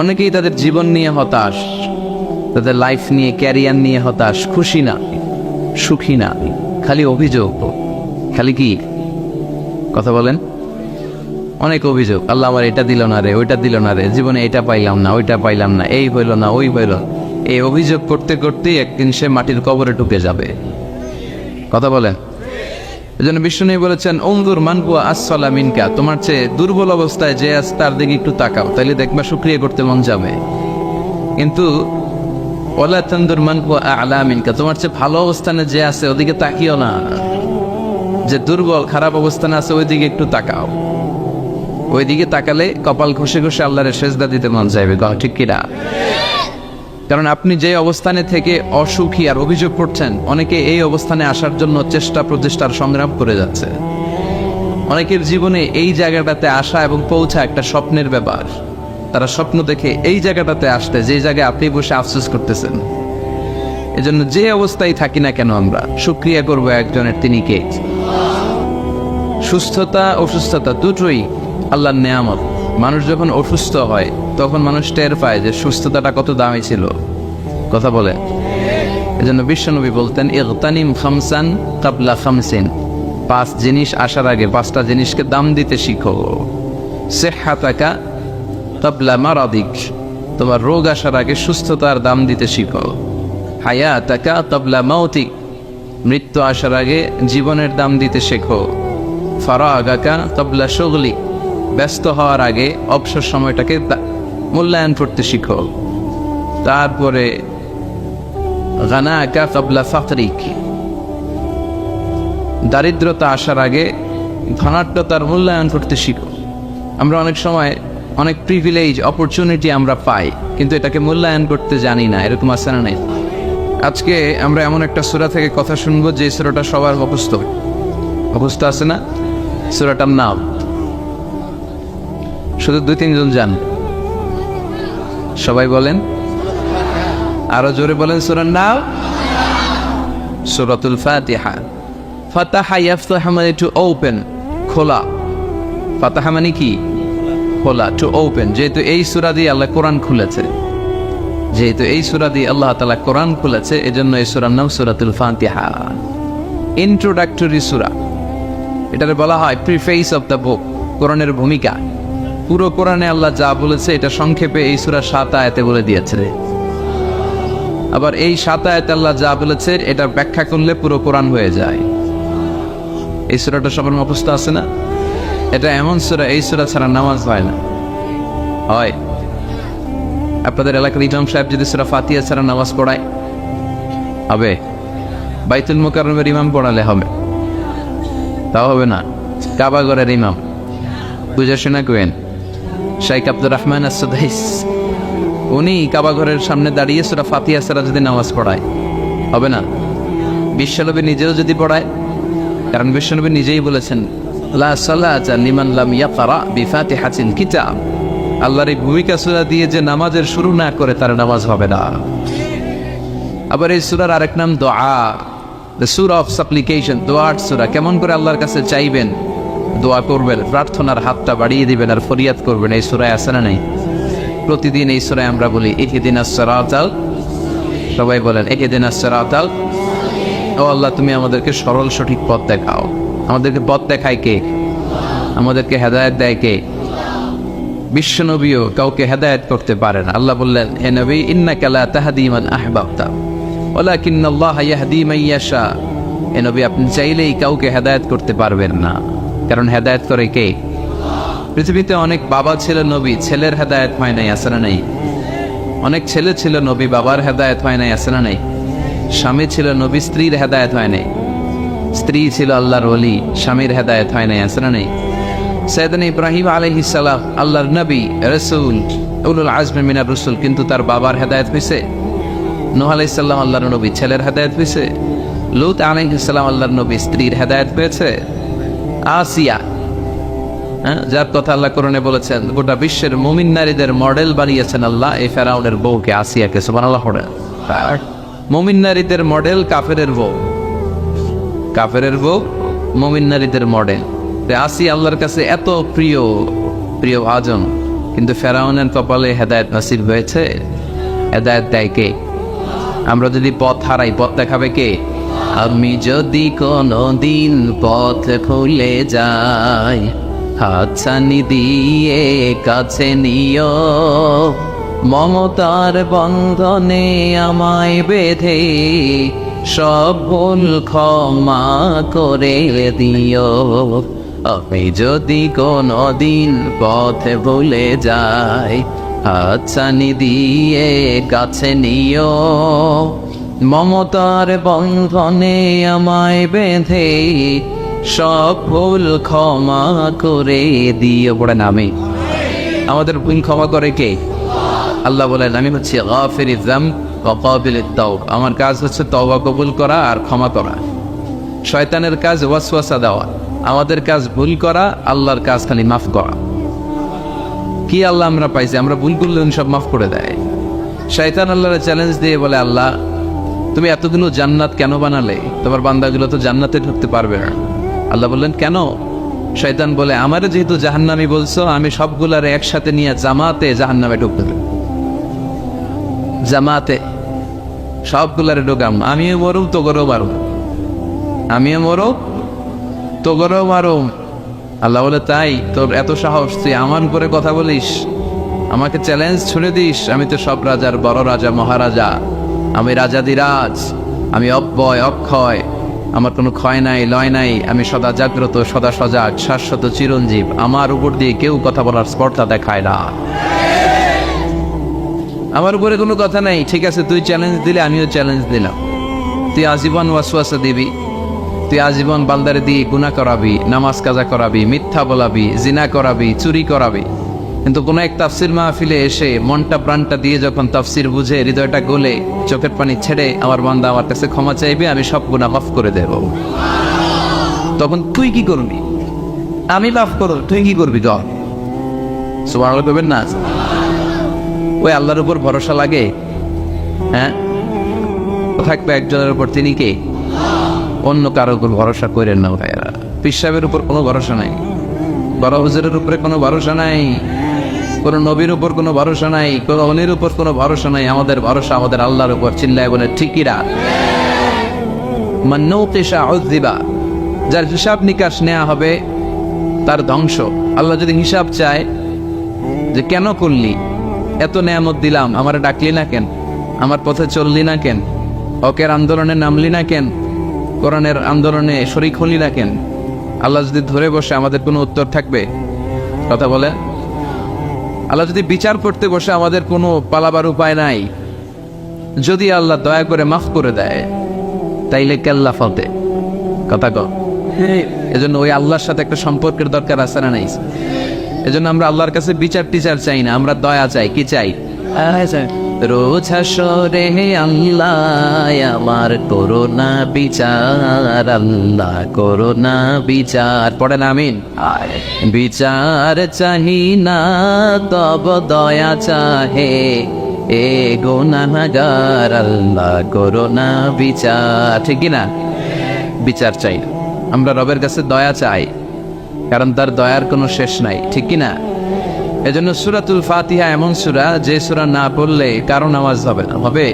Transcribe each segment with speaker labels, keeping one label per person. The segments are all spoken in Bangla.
Speaker 1: অনেকেই তাদের জীবন নিয়ে হতাশ, তাদের লাইফ নিয়ে, ক্যারিয়ার নিয়ে হতাশ, খুশি না, সুখী না, খালি অভিযোগ। খালি কি কথা বলেন? অনেক অভিযোগ। আল্লাহ আমার এটা দিল না রে, ওইটা দিল না রে, জীবনে এটা পাইলাম না, ওইটা পাইলাম না, এই হইল না, ওই হইল। এই অভিযোগ করতে করতেই একদিন সে মাটির কবরে ঢুকে যাবে। কথা বলেন? এজন্য বিষ্ণু বলেছেন, উনজুর মান হুয়া আসফালা মিনকা, তোমার চেয়ে দুর্বল অবস্থায় যে আছে তার দিকে একটু তাকাও, তাইলে দেখবা শুকরিয়া করতে মন যাবে। কিন্তু ওয়ালা তানজুর মান হুয়া আ'লা মিনকা, তোমার চেয়ে ভালো অবস্থানে যে আছে ওদিকে তাকিও না। যে দুর্বল খারাপ অবস্থানে আছে ওইদিকে একটু তাকাও। ওইদিকে তাকালে কপাল ঘষে ঘষে আল্লাহর সেজদা দিতে মন চাইবে। ঠিক কিনা? কারণ আপনি যে অবস্থানে থেকে অসুখী আর অভিযোগ করছেন, অনেকে এই অবস্থানে আসার জন্য চেষ্টা প্রচেষ্টার সংগ্রাম করে যাচ্ছে। অনেকের জীবনে এই জায়গাটাতে আসা এবং পৌঁছা একটা স্বপ্নের ব্যাপার। তারা স্বপ্ন দেখে এই জায়গাটাতে আসতে, যে জায়গায় আপনি বসে আফসোস করতেছেন। এজন্য যে অবস্থায় থাকি না কেন আমরা শুকরিয়া করব একজনের, তিনি কে? সুস্থতা অসুস্থতা দুটোই আল্লাহর নেয়ামত। মানুষ যখন অসুস্থ হয় তখন মানুষ টের পায় যে সুস্থতাটা কত দামি ছিল। কথা বলে? এজন্য বিশ্বনবী বলতেন, ইগতানিম খামসান কাবলা খামসিন, 5 জিনিস আসার আগে 5টা জিনিসকে দাম দিতে শিখো। সিহহাতাকা কাবলা মারাদিক, তোমার রোগ আসার আগে সুস্থতার দাম দিতে শিখো। হায়াতাকা কাবলা মাউতিক, মৃত্যু আসার আগে জীবনের দাম দিতে শেখো। ফারাগাকা কাবলা শুগলিক, ব্যস্ত হওয়ার আগে অবসর সময়টাকে মূল্যায়ন করতে শিখো। তারপরে গানাকা কাবলা ফাকরিক, দারিদ্রতা আসার আগে ধনাঢ্যতার মূল্যায়ন করতে শিখো। আমরা অনেক সময় অনেক প্রিভিলেজ, অপরচুনিটি আমরা পাই, কিন্তু এটাকে মূল্যায়ন করতে জানি না। এরকম আছে না? নাই? আজকে আমরা এমন একটা সূরা থেকে কথা শুনবো যে সূরাটা সবার মুখস্থ আছে না? সূরাটার নাম শুধু 2-3 জন জান। সবাই বলেন, আরো জোরে বলেন সূরার নাম। সূরাতুল ফাতিহা। ফাতাহা ইয়াফতাহু মানে টু ওপেন, খোলা। ফাতাহা মানে কি? খোলা, টু ওপেন। যেহেতু এই সূরা দিয়ে আল্লাহ কোরআন খুলেছে, যেহেতু এই সূরা দিয়ে আল্লাহ তাআলা কোরআন খুলেছে, এজন্য এই সূরার নাম সূরাতুল ফাতিহা। ইন্ট্রোডাক্টরি সূরা, এটারে বলা হয় প্রিফেস অফ দ্য বুক, কোরআনের ভূমিকা। পুরো কোরআনে আল্লাহ যা বলেছে এটা সংক্ষেপে এই সূরা 7 আয়াতে বলে দিয়েছে। আবার এই 7 আয়াতে আল্লাহ যা বলেছে এটা ব্যাখ্যা করলে পুরো কোরআন হয়ে যায়। এই সূরাটা সবার মুখস্থ আছে না? এটা এমন সূরা, এই সূরা ছাড়া নামাজ হয় না। হয়? আপনাদের এলাকার ইমাম সাহেব যদি সূরা ফাতিহা ছাড়া নামাজ পড়ায় হবে? বাইতুল মুকাররমের ইমাম পড়ালে হবে? তাও হবে না। কাবা ঘরের ইমাম বুঝে শোনা কেন? শাইখ আব্দুর রহমান আস-সুদাইস, উনি কাবা ঘরের সামনে দাঁড়িয়ে সূরা ফাতিহা ছাড়া যদি নামাজ পড়ায় হবে না? বিশ্বনবী নিজেও যদি পড়ায়, কারণ বিশ্বনবী নিজেই বলেছেন, লা সালাতা লিমান লাম ইয়াকরা বিফাতিহাতিল কিতাব, আল্লাহর এই ভূমিকা সূরা দিয়ে যে নামাজের শুরু না করে তার নামাজ হবে না। আবার এই সূরার আরেক নাম দোয়া, দ্য সূরা অফ সাপ্লিকেশন, দোয়ার সূরা। কেমন করে আল্লাহর কাছে চাইবেন, দোয়া করবেন, প্রার্থনার হাতটা বাড়িয়ে দিবেন আর ফরিয়াদ করবেন। এই সূরায় আছে না? নাই? প্রতিদিন এই সূরায় আমরা বলি ইহদিনাস সিরাতাল, সবাই বলেন ইহদিনাস সিরাতাল। ও আল্লাহ, তুমি আমাদেরকে সরল সঠিক পথ দেখাও। আমাদেরকে পথ দেখায় কে? আমাদেরকে হেদায়েত দেয় কে? বিশ্বনবীও কাউকে হেদায়েত করতে পারে না। আল্লাহ বললেন, হে নবী, ইন্নাকা লা তাহদি মান আহবাবতা ওয়ালাকিন্নাল্লাহা ইয়াহদি মান ইয়াশা। হে নবী, আপনি চাইলেই কাউকে হেদায়েত করতে পারবেন না, কারণ হেদায়েত করে কে? পৃথিবীতে অনেক বাবা ছিল নবী, ছেলের হেদায়েত হয় নাই, আছে না? নাই? অনেক ছেলে ছিল নবী, বাবার হেদায়েত হয় নাই, আছে না? নাই? স্বামী ছিল নবী, স্ত্রীর হেদায়েত হয় নাই। স্ত্রী ছিল আল্লাহর ওলি, স্বামীর হেদায়েত হয় নাই, আছে না? নাই? সাইয়েদনা ইব্রাহিম আলাইহিস সালাম আল্লাহর নবী, রাসূল, উলুল আজমি মিনার রাসূল, কিন্তু তার বাবার হেদায়েত হয়েছে? নূহ আলাইহিস সালাম আল্লাহর নবী, ছেলের হেদায়েত হয়েছে? লূত আলাইহিস সালাম আল্লাহর নবী, স্ত্রীর হেদায়েত হয়েছে? আসিয়া, যার কথা আল্লাহ কোরআনে বলেছেন গোটা বিশ্বের মুমিন নারীদের মডেল বানিয়েছেন আল্লাহ, এই ফেরাউনের বউকে, আসিয়াকে। সুবহানাল্লাহ। মুমিন নারীদের মডেল কাফেরের বউ, কাফেরের বউ মুমিন নারীদের মডেল। আসিয়া আল্লাহর কাছে এত প্রিয়, প্রিয় ভাজন, কিন্তু ফেরাউনের কপালে হেদায়েত নসিব হয়েছে। হেদায়েত দেয় কে? আমরা যদি পথ হারাই, পথ দেখাবে কে? আমি যদি কোনো দিন পথ ভুলে যাই, হাতছানি দিয়ে কাছে নিও, মমতার বন্ধনে আমায় বেঁধে সব ভুল ক্ষমা করে দিও। আমি যদি কোনো দিন পথ ভুলে যাই, হাতছানি দিয়ে কাছে নিও, মমতার বন্ধনে আমায় বেঁধে সব ভুল ক্ষমা করে দিও। পড়েন আমি। আমাদের ভুল ক্ষমা করে কে? আল্লাহ বলেন, আমি হচ্ছে গাফিরিয যামব ওয়া কাবিলিত তাওব। আমার কাজ হচ্ছে তওবা কবুল করা আর ক্ষমা করা। শয়তানের কাজ ওয়াসওয়াসা দেওয়া, আমাদের কাজ ভুল করা, আল্লাহর কাজ খালি মাফ করা। কি আল্লাহ আমরা পাইছি? আমরা ভুল করলে উনি সব মাফ করে দেয়। শয়তান আল্লাহর চ্যালেঞ্জ দিয়ে বলে, আল্লাহ তুমি এতগুলো জান্নাত কেন বানালে? তোমার বান্দাগুলো তো জান্নাতে ঢুকতে পারবে না। আল্লাহ বললেন কেন? শয়তান বলে, আমারে যেহেতু জাহান্নামী বলছো, আমি সবগুলার একসাথে নিয়ে জামাতে জাহান্নামে ঢুকতে দেব। জামাতে সবগুলারে ঢুকাম, আমিও মরুম তোগরও মারুম, আমিও মরো তোগরও মারুম। আল্লাহ বলে, তাই তোর এত সাহস, তুই আমার উপরে কথা বলিস, আমাকে চ্যালেঞ্জ ছুড়ে দিস? আমি তো সব রাজার বড় রাজা, মহারাজা, আমি রাজাদিরাজ, আমি অব্যয় অক্ষয়, আমার কোনো ক্ষয় নাই লয় নাই, আমি সদা জাগ্রত, সদা সজাগ, শাশ্বত চিরঞ্জীব, আমার উপর দিয়ে কেউ কথা বলার স্পর্ধা দেখায় না, আমার উপরে কোনো কথা নাই। ঠিক আছে, তুই চ্যালেঞ্জ দিলে আমিও চ্যালেঞ্জ দিলাম। তুই আজীবন ওয়াসওয়াসা দিবি, তুই আজীবন বান্দারে দিয়ে গুনাহ করাবি, নামাজ কাজা করাবি, মিথ্যা বলাবি, জিনা করাবি, চুরি করাবি, কিন্তু কোনো এক তাফসির মাহফিলে এসে মনটা প্রাণটা দিয়ে যখন তাফসির বুঝে, হৃদয়টা গলে, চোখের পানি ছেড়ে আমার বান্দা আমার কাছে ক্ষমা চাইবে, আমি সব গুনাহ মাফ করে দেব। তখন তুই কি করবি? আমি মাফ করব, তুই কি করবি? গড সুবহানাল্লাহ করবেন না? ওই আল্লাহর উপর ভরসা লাগে? হ্যাঁ, থাকবে একজনের উপর, তিনি কে? অন্য কারোর উপর ভরসা করেন না ভাইয়েরা। পীর সাহেবের উপর কোনো ভরসা নাই, বড় হুজুরের উপরে কোনো ভরসা নাই, কোন নবীর উপর কোনো ভরসা নাই, কোন অলির উপর কোনো ভরসা নাই। আমাদের ভরসা আমাদের আল্লাহর উপর। চিল্লায় বলে ঠিকিরা। মান নুকিশা উযযিবা, যার হিসাব নিকাশ নেওয়া হবে তার ধ্বংস। আল্লাহ যদি হিসাব চায় যে কেন করলি, এত নেয়ামত দিলাম, আমারে ডাকলি না কেন, আমার পথে চললি না কেন, হকের আন্দোলনে নামলি না কেন, কোরআনের আন্দোলনে শরীক হলি না কেন, আল্লাহ যদি ধরে বসে আমাদের কোনো উত্তর থাকবে? কথা বলে। আল্লাহ যদি বিচার করতে বসে আমাদের কোনো পালাবার উপায় নাই, যদি আল্লাহ দয়া করে মাফ করে দেয়, তাইলে কেল্লা ফতে কথা কর। এজন্য ওই আল্লাহর সাথে একটা সম্পর্কের দরকার আছে না নাই? এজন্য আমরা আল্লাহর কাছে বিচার টিচার চাই না, আমরা দয়া চাই। কি চাই? রোজ হাসরে আল্লাহ আমার করোনা বিচার, আল্লাহ করোনা বিচার। পড়েন আমিন। বিচার চাহি না তব দয়া চাহে, এ গুনাহগার, আল্লাহ করোনা বিচার। ঠিক না? বিচার চাই না, আমরা রবের কাছে দয়া চাই, কারণ তার দয়ার কোনো শেষ নাই। ঠিক কিনা? এজন্য সূরাতুল ফাতিহা এমন সূরা, যে সূরা না পড়লে কারো নামাজ হবে না। হবে?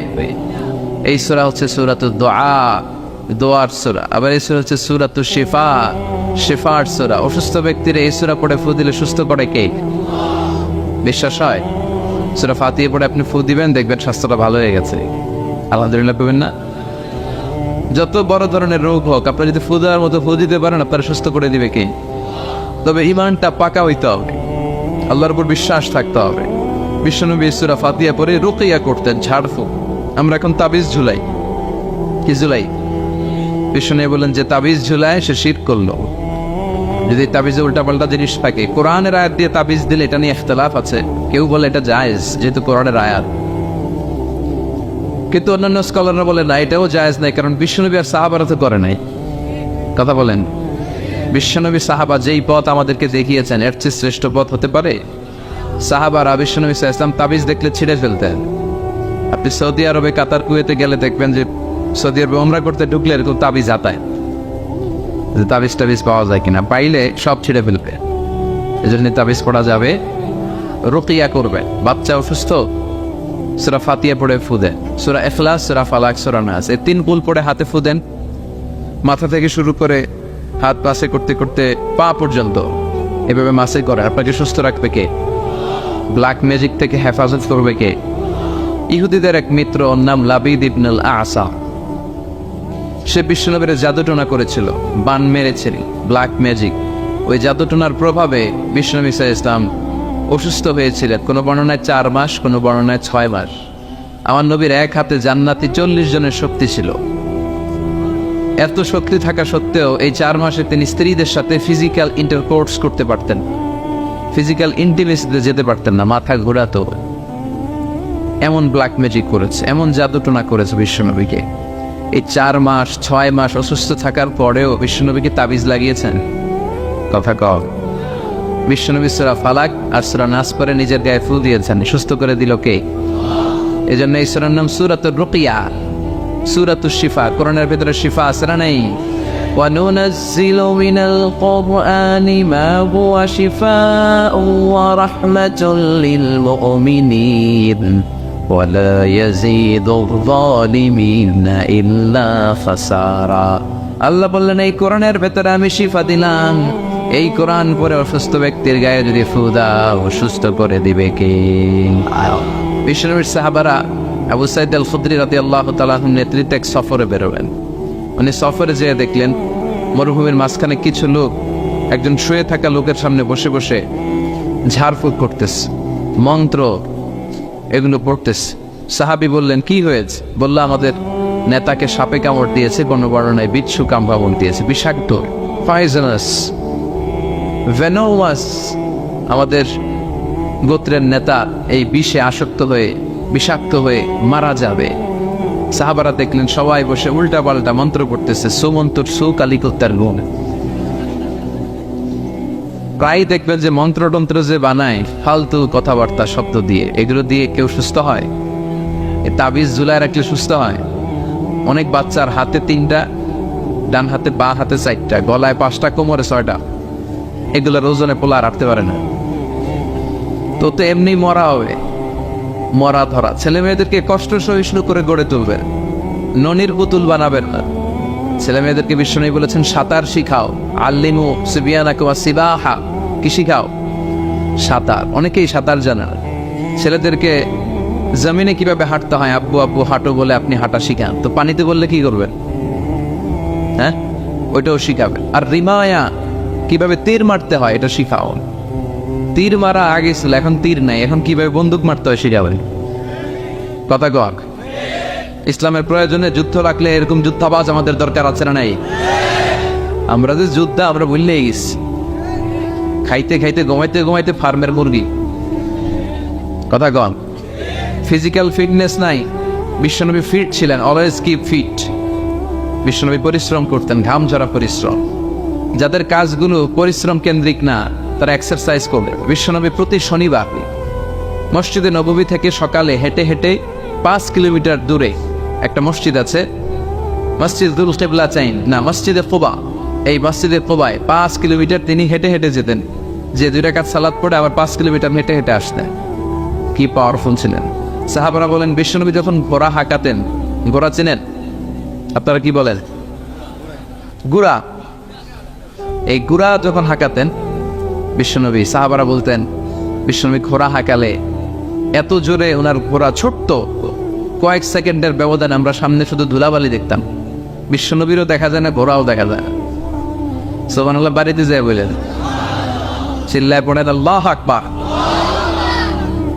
Speaker 1: এই সূরা হচ্ছে সূরাতুদ দুআ, দোয়ার সূরা। আবার এই সূরা হচ্ছে সূরাতুশ শিফা, শিফার সূরা। অসুস্থ ব্যক্তির এই সূরা পড়ে ফু দিলে সুস্থ করে কে? বিশ্বাস হয়? সূরা ফাতিহা পড়ে আপনি ফু দিবেন, দেখবেন স্বাস্থ্যটা ভালো হয়ে গেছে। আলহামদুলিল্লাহ পাবেন না? যত বড় ধরনের রোগ হোক, আপনি যদি ফু দেওয়ার মতো ফু দিতে পারেন, আপনারা সুস্থ করে দিবে কে? তবে ঈমানটা পাকা হইতে হবে, আল্লাহর উপর বিশ্বাস থাকতে হবে। বিশ্বনবী সূরা ফাতিহা পড়ে রুকিয়া করতেন, ঝাড়ফুঁক। আমরা এখন তাবিজ ঝুলাই। কি ঝুলাই? বিশ্বনবী বলেন যে তাবিজ ঝুলায় সে শিরক করলো। যদি তাবিজে উল্টাপাল্টা জিনিস থাকে, কোরআনের আয়াত দিয়ে তাবিজ দিলে এটা নিয়ে ইখতিলাফ আছে। কেউ বলে এটা জায়েজ, যেহেতু কোরআনের আয়াত, কিন্তু অন্যান্য স্কলাররা বলে না, এটাও জায়েজ নাই, কারণ বিশ্বনবী আর সাহাবারা তো করে নাই। কথা বলেন। বিশ্বনবী সাহাবা যেই পথ আমাদেরকে দেখিয়েছেন, এর চেয়ে শ্রেষ্ঠ পথ হতে পারে? সাহাবারা বিশ্বনবী সাল্লাল্লাহু আলাইহি ওয়াসাল্লাম তাবিজ দেখলে ছিঁড়ে ফেলতেন। আপনি সৌদি আরবে, কাতার, কুয়েতে গেলে দেখবেন যে সৌদি আরবে উমরা করতে ঢুকলে এরকম তাবিজ আতায়, যে তাবিজ টাবিজ পাওয়া যায় কিনা, পাইলে সব ছিঁড়ে ফেলবে। এই জন্য তাবিজ পড়া যাবে রুকিয়া করবে। বাচ্চা অসুস্থ, সূরা ফাতিহা পড়ে ফু দেন, সূরা ইখলাস, সূরা ফালাক, সূরা নাস, এই 3 কুল পড়ে হাতে ফু দেন। মাথা থেকে শুরু করে হাত পাশে করতে করতে পা পর্যন্ত এভাবে মাসে করে। আপনাকে সুস্থ রাখবে কে? ব্ল্যাক ম্যাজিক থেকে হেফাজত করবে কে? ইহুদিদের এক মিত্র, ওর নাম লাবিদ ইবনুল আসা। সে বিশ্বনবীর জাদুটোনা করেছিল, বান মেরেছিল, ব্ল্যাক ম্যাজিক। ওই জাদুটোনার প্রভাবে বিশ্বনবী সাল্লাল্লাহু আলাইহি ওয়াসাল্লাম অসুস্থ হয়েছিলেন। কোনো বর্ণনায় 4 মাস, কোনো বর্ণনায় 6 মাস। আমার নবীর এক হাতে জান্নাতি 40 জনের শক্তি ছিল। এত শক্তি থাকা সত্ত্বেও এই 4 মাসে তিনি স্ত্রীদের সাথে ফিজিক্যাল ইন্টারকোর্স করতে পারতেন, ফিজিক্যাল ইন্টিমেসিতে যেতে পারতেন না, মাথা ঘোরাতো। এমন ব্ল্যাক ম্যাজিক করেছে, এমন জাদুটোনা করেছে বিশ্বনবীকে। এই 4 মাস 6 মাস অসুস্থ থাকার পরেও বিশ্বনবীকে তাবিজ লাগিয়েছেন। কথা কও। বিশ্বনবী সূরা ফালাক আর সূরা নাস পরে নিজের গায়ে ফুল দিয়েছেন, সুস্থ করে দিল কে? এজন্য এই সূরার নাম সূরাতুর রুকিয়া, সূরাতুশ শিফা। কোরআনের ভিতরে শিফা আছে না নাই? ওয়া নুনাজ্জিলু মিনাল কুরআনি মা হুয়া শিফাউন ওয়া রাহমাতুল লিল মুমিনিন ওয়া লা ইয়াজিদুয যালিমিনা ইল্লা খাসারা। আল্লাহ বললেন, এই কোরআনের ভেতরে আমি শিফা দিলাম। এই কোরআন পরে অসুস্থ ব্যক্তির গায়ে যদি ফু দাও, সুস্থ করে দিবে কে? বিশ্বনবীর সাহাবারা আবু সাইদ আল খুদরি রাদিয়াল্লাহু তাআলা আনহু নেতৃত্বে এক সফরে বেরোলেন। উনি সফরে যেয়ে দেখলেন মরুভূমির মাঝখানে কিছু লোক একজন শুয়ে থাকা লোকের সামনে বসে বসে ঝাড়ফুঁক করতেছে, মন্ত্র এগুলো পড়তেছে। সাহাবী বললেন, কি হয়েছে? বলল, আমাদের নেতাকে সাপে কামড় দিয়েছে, কোনো বর্ণনায় বিচ্ছু কামড় দিয়েছে, বিষাক্ত, পয়জনাস, ভেনোমাস। আমাদের গোত্রের নেতা এই বিষে আসক্ত হয়ে বিষাক্ত হয়ে মারা যাবে। সাহাবারা দেখলেন সবাই বসে উল্টা পাল্টা মন্ত্র পড়তেছে, সুমন্তর সু কালিকোত্তার গুণ। প্রায় দেখবেন যে মন্ত্রতন্ত্র যে বানায় ফালতু কথাবার্তা শব্দ দিয়ে, এগুলো দিয়ে কেউ সুস্থ হয়? এ তাবিজ ঝুলায় রাখলে সুস্থ হয়? অনেক বাচ্চার হাতে 3টা, ডান হাতে, বা হাতে 4টা, গলায় 5টা, কোমরে 6টা। এগুলোর ওজনে পোলা রাখতে পারে না। তো এমনি মরা হবে, মরা ধরা। ছেলে মেয়েদেরকে কষ্ট সহিষ্ণু করে গড়ে তুলবেন, ননির পুতুল বানাবেন না। ছেলে মেয়েদেরকে বিশ্বনবী বলেছেন, সাঁতার শিখাও, আল্লিমু সিবিয়ানাকুম সিবাহা। কি শিখাও? সাঁতার। অনেকেই সাঁতার জানে না। ছেলেদেরকে জমিনে কিভাবে হাঁটতে হয়, আব্বু আব্বু হাঁটো বলে আপনি হাঁটা শিখান, তো পানিতে বললে কি করবেন? হ্যাঁ, ওইটাও শিখাবেন। আর রিমায়া, কিভাবে তীর মারতে হয়, এটা শিখাও। তীর মারা আগে ছিল, এখন তীর নাই, এখন কিভাবে বন্দুক মারতে হয় শিখাবেন। কথা কক। ইসলামের প্রয়োজনে যুদ্ধ রাখলে এরকম যুদ্ধাবাজ আমাদের দরকার আছে না নাই? আমরা যে যুদ্ধ আমরা ভুললেই গেছি। খাইতে খাইতে ঘুমাইতে ঘুমাইতে ফার্মের মুরগি। কথা কন। ফিজিক্যাল ফিটনেস নাই। বিশ্বনবী ফিট ছিলেন, অলওয়েজ কিপ ফিট। বিশ্বনবী পরিশ্রম করতেন, ঘাম ঝরা পরিশ্রম। যাদের কাজগুলো পরিশ্রম কেন্দ্রিক না, তারা এক্সারসাইজ করবে। বিশ্বনবী প্রতি শনিবার মসজিদে নববী থেকে সকালে হেঁটে হেঁটে 5 কিলোমিটার দূরে একটা মসজিদ আছে, মসজিদুল কিবলাতাইন না, মসজিদে কুবা। এই মসজিদে কুবায় 5 কিলোমিটার তিনি হেঁটে হেঁটে যেতেন, যে 2 রাকাত সালাত পড়ে আবার 5 কিলোমিটার হেঁটে হেঁটে আসতেন। কি পাওয়ারফুল ছিলেন। সাহাবারা বলেন, বিশ্বনবী যখন ঘোড়া হাঁকাতেন, ঘোড়া চেনেন আপনারা? কি বলেন? গুড়া। এই গুড়া যখন হাঁকাতেন বিশ্বনবী, সাহাবারা বলতেন বিশ্বনবী ঘোড়া হাঁকালে এত জোরে ওনার ঘোড়া ছোট্ট, কয়েক সেকেন্ডের ব্যবধানে আমরা সামনে শুধু ধুলাবালি দেখতাম। বিশ্বনবীরও দেখা যায় না, ঘোড়াও দেখা যায় না। সুবহানাল্লাহ। বাড়িতে যায় বলেন, চিল্লায় পড়েন আল্লাহু আকবার।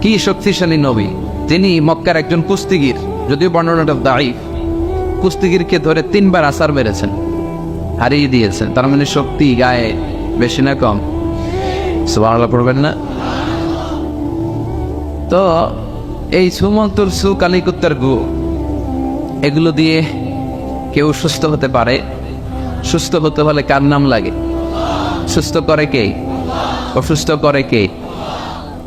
Speaker 1: কি শক্তিশালী নবী। তিনি মক্কার একজন কুস্তিগির, যদিও বর্ণনাটা দাঈফ, কুস্তিগিরকে ধরে 3 বার আছাড় মেরেছেন, হারিয়ে দিয়েছেন। তার মানে শক্তি গায়ে বেশি না কম? সুবহানাল্লাহ পড়বেন না? তো এই সুমন্তর সু কালিকুত্তার গু, এগুলো দিয়ে কেউ সুস্থ হতে পারে। সুস্থ হতে হলে কার নাম লাগে? সুস্থ করে কে? অসুস্থ করে কে?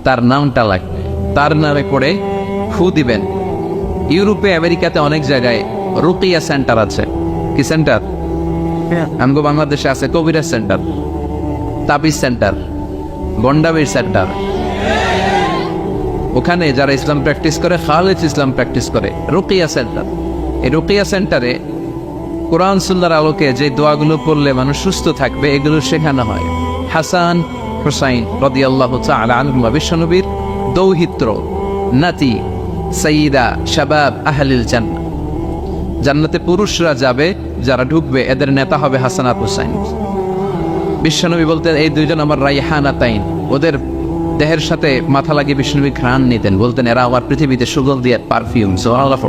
Speaker 1: তার নামটা লাগবে। তার নামে পড়ে ফু দিবেন। ইউরোপে, আমেরিকাতে অনেক জায়গায় রুকিয়া সেন্টার আছে। কি সেন্টার? আমগো বাংলাদেশে আছে কবিরাজ সেন্টার, তাবিজ সেন্টার, গন্ডাবির সেন্টার। ওখানে যারা ইসলাম প্র্যাকটিস করে খালেজ ইসলাম প্র্যাকটিস করে রুকিয়া সেন্টার। এই রুকিয়া সেন্টারে কোরআন সুন্নাহর আলোকে যে দোয়াগুলো পড়লে মানুষ সুস্থ থাকবে এগুলো শেখানো হয়। হাসান হুসাইন রাদিয়াল্লাহু তাআলা আনহুমা বিশ্বনবীর দৌহিত্র, নাতি, সাইয়্যিদা শাবাব আহলিল জান্নাহ। জান্নাতে পুরুষরা যাবে, যারা ঢুকবে এদের নেতা হবে হাসান আর হুসাইন। বিশ্বনবী বলতেন এই দুইজন আমার রাইহানাতাইন। ওদের দেহের সাথে মাথা লাগিয়ে বিশ্বনবী ঘ্রাণ নিতেন, বলতেন এরা আমার পৃথিবীতে সুগন্ধি আর পারফিউম। সুবহানাল্লাহ।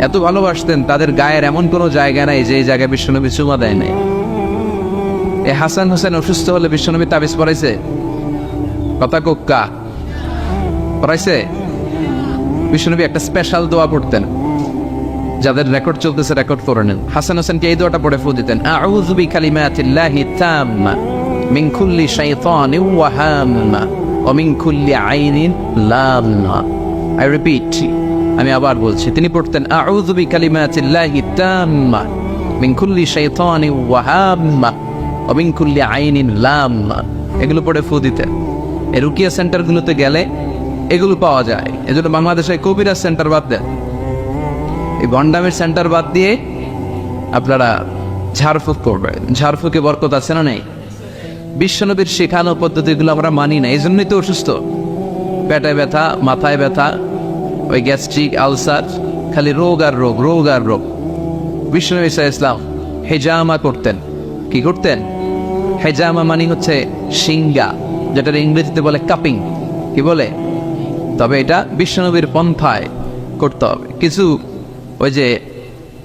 Speaker 1: এত ভালোবাসতেন, তাদের গায়ের এমন কোনো জায়গা নাই যে জায়গায় বিশ্বনবী চুমা দেয় নাই। এই হাসান হোসেন অসুস্থ হলে বিশ্বনবী তাবিজ পড়াইছে? কথা কোক্কা পড়াইছে? বিশ্বনবী একটা স্পেশাল দোয়া পড়তেন, যাদের রেকর্ড চলতেছে রেকর্ড করে নেন। হাসান হোসেনকে এই দোয়াটা পড়ে ফু দিতেন, আউযু বিকালিমাতিল্লাহি তাম্মা মিন কুল্লি শাইতানিন ওয়া হাম্মা ওয়া মিন কুল্লি আইনিন লাম্মা। আই রিপিট, আমি আবার বলছি। তিনি পড়তেন আউযু বিকালিমাতিল্লাহি তাম্মা মিন কুল্লি শাইতানিন ওয়া হাম্মা ওয়া মিন কুল্লি আইনিন লাম্মা। এগুলো পড়ে ফু দিতেন। এই রুকিয়া সেন্টারগুলোতে গেলে এগুলো পাওয়া যায়। এজন্য বাংলাদেশে কবিরাজ সেন্টার বাদ দেন, এই ভণ্ডামের সেন্টার বাদ দিয়ে আপনারা ঝাড়ফুঁক করবেন। ঝাড়ফুঁকে বরকত আছে না নেই? বিশ্বনবীর শেখানো পদ্ধতিগুলো আমরা মানি না, এই জন্যই তো অসুস্থ। পেটে ব্যথা, মাথায় ব্যথা, ওই গ্যাস্ট্রিক আলসার, খালি রোগ আর রোগ, রোগ আর রোগ। বিশ্বনবী সাল্লাল্লাহু আলাইহি ওয়াসাল্লাম হেজামা করতেন। কি করতেন? হেজামা মানে হচ্ছে সিঙ্গা, যেটা ইংরেজিতে বলে কাপিং। কি বলে? তবে এটা বিশ্বনবীর পন্থায় করতে হবে। কিছু ওই যে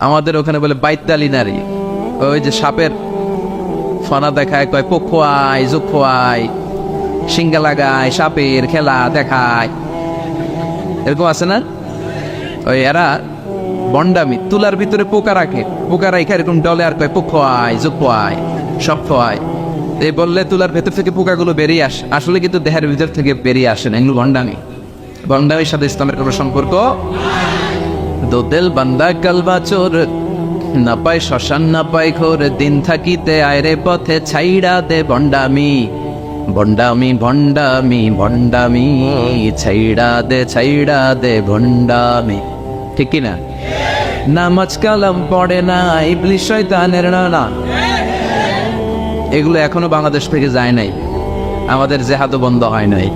Speaker 1: আমাদের ওখানে বলে বাইতালি নারী, ওই যে সাপের ফনা দেখায়, কয় পোখোয়াই জোখোয়াই, সিঙ্গা লাগায়, সাপের খেলা দেখায়, এরকম আছে না? ওই এরা বন্ডামি, তুলার ভিতরে পোকা রাখে, পোকা রাখে এরকম ডলে আর কয় পোখোয়াই জোখোয়াই সব খোয়াই। এই বললে তুলার ভেতর থেকে পোকাগুলো বেরিয়ে আসে, আসলে কিন্তু দেহের ভিতর থেকে বেরিয়ে আসে না। এগুলো বন্ডামি। বন্ডামির সাথে ইসলামের কোনো সম্পর্ক। দো দিল বান্দা কালবা চোর, না পায় শ্মশান না পায় ঘোর, দিন থাকিতে আয়রে পথে ছাইড়া দে বন্ডামি, বন্ডামি ভন্ডামি ভন্ডামি, ছাইড়া দে ভন্ডামি। ঠিক কিনা? নামাজ কালাম পড়ে না, ইবলিস শয়তানের নানা। এগুলো এখনো বাংলাদেশ থেকে যায় নাই, আমাদের জেহাদও বন্ধ হয় নাই।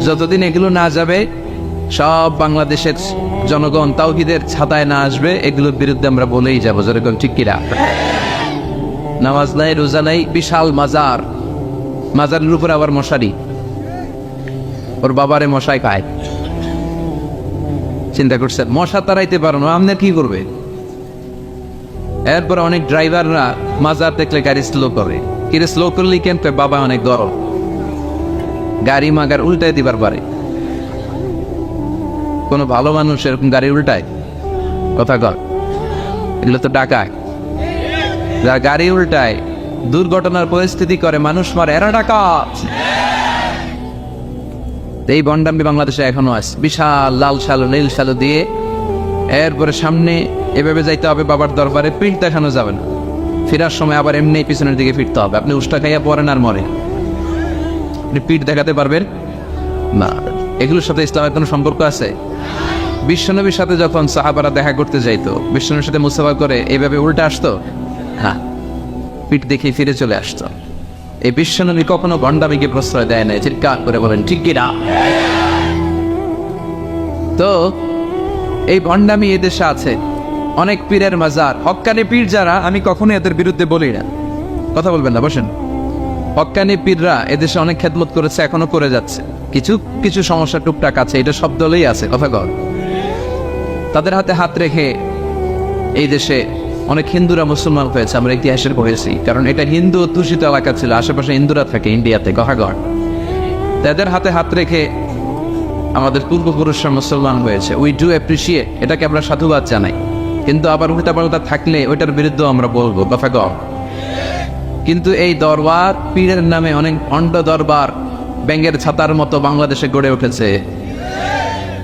Speaker 1: যতদিন এগুলো না যাবে, সব বাংলাদেশের জনগণ তাওহীদের ছাতায় না আসবে, এগুলোর বিরুদ্ধে আমরা বলেই যাবো। যেরকম ঠিক কিনা? নামাজ নাই, রোজা নাই, বিশাল মাজার, মাজারের উপর আবার মশারি, ওর বাবারে মশাই খায়। চিন্তা করছেন? মশা তাড়াইতে পারো না, আপনার কি করবে? এরপর অনেক ড্রাইভাররা মাজার দেখলে গাড়ি স্লো করে। কিরে স্লো করলি কেন? বাবা অনেক গরম, গাড়ি মাগার উল্টায় দিবার পারে। কোনো ভালো মানুষ এরকম গাড়ি উল্টায়? কথা কর, এগুলো তো ডাকায়। যারা গাড়ি উল্টায়, দুর্ঘটনার পরিস্থিতি করে, মানুষ মারে, এরা ডাকাত। এই বন্ডামি বাংলাদেশে এখনো আছে। বিশাল লাল শালো নীল শালো দিয়ে, এরপরে সামনে এভাবে যাইতে হবে বাবার দরবারে, পিঠ দেখানো যাবে না। ফেরার সময় আবার এমনি পিছনের দিকে ফিরতে হবে। আপনি উষ্টা খাইয়া পড়েন আর মরে, আপনি পিঠ দেখাতে পারবেন না। এগুলোর সাথে ইসলামের কোনো সম্পর্ক আছে? বিশ্বনবীর সাথে যখন সাহাবারা দেখা করতে যাইতো, বিশ্বনবীর সাথে মুসাফা করে এইভাবে উল্টা আসতো? হ্যাঁ, পিঠ দেখে ফিরে চলে আসতো। এই বিশ্বনবী কখনো ভণ্ডামিকে প্রশ্রয় দেয় না। চিৎকার করে বলেন ঠিক কিনা? তো এই ভণ্ডামি এদেশে আছে। অনেক পীরের মাজার, হক্কানি পীর যারা, আমি কখনো এদের বিরুদ্ধে বলি না। কথা বলবেন না, বসেন। হক্কানি পীররা এদেশে অনেক খেদমত করেছে, এখনো করে যাচ্ছে। কিছু কিছু সমস্যা টুকটাক আছে, এটা সব দলেই আছে। কথা কর। তাদের হাতে হাত রেখে এই দেশে অনেক হিন্দুরা মুসলমান হয়েছে, আমরা ইতিহাসের পড়েছি। কারণ এটা হিন্দু অধ্যুষিত এলাকা ছিল, আশেপাশে হিন্দুরা থাকে ইন্ডিয়াতে, গহাগড়। তাদের হাতে হাত রেখে আমাদের পূর্বপুরুষরা মুসলমান হয়েছে। উই ডু অ্যাপ্রিসিয়েট, এটাকে আমরা সাধুবাদ জানাই। কিন্তু আবার উল্টাপাল্টা থাকলে ওইটার বিরুদ্ধে আমরা বলবো, গফাগফ। কিন্তু এই দরবার, পীরের নামে অনেক অন্ড দরবার ব্যাঙের ছাতার মতো বাংলাদেশে গড়ে উঠেছে।